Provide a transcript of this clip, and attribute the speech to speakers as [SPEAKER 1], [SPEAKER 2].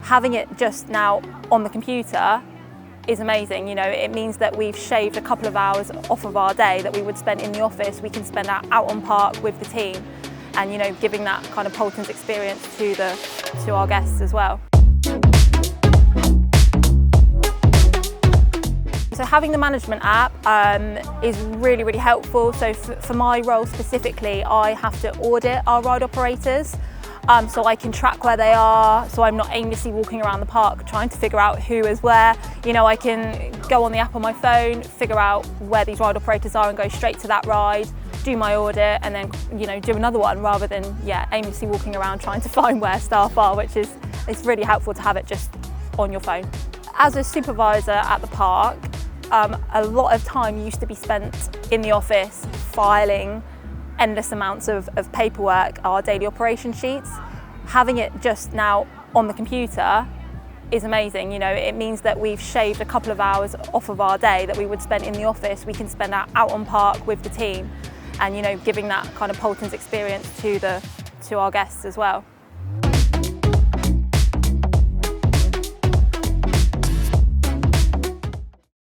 [SPEAKER 1] having it just now on the computer is amazing. You know, it means that we've shaved a couple of hours off of our day that we would spend in the office. We can spend out on park with the team, and, you know, giving that kind of Paulton's experience to our guests as well. So having the management app is really, really helpful. So for my role specifically, I have to audit our ride operators. So I can track where they are, so I'm not aimlessly walking around the park trying to figure out who is where. You know, I can go on the app on my phone, figure out where these ride operators are and go straight to that ride, do my audit, and then, you know, do another one, rather than aimlessly walking around trying to find where staff are, which is, it's really helpful to have it just on your phone. As a supervisor at the park, a lot of time used to be spent in the office filing endless amounts of paperwork, our daily operation sheets. Having it just now on the computer is amazing. You know, it means that we've shaved a couple of hours off of our day that we would spend in the office. We can spend out on park with the team, and, you know, giving that kind of Paulton's experience to our guests as well.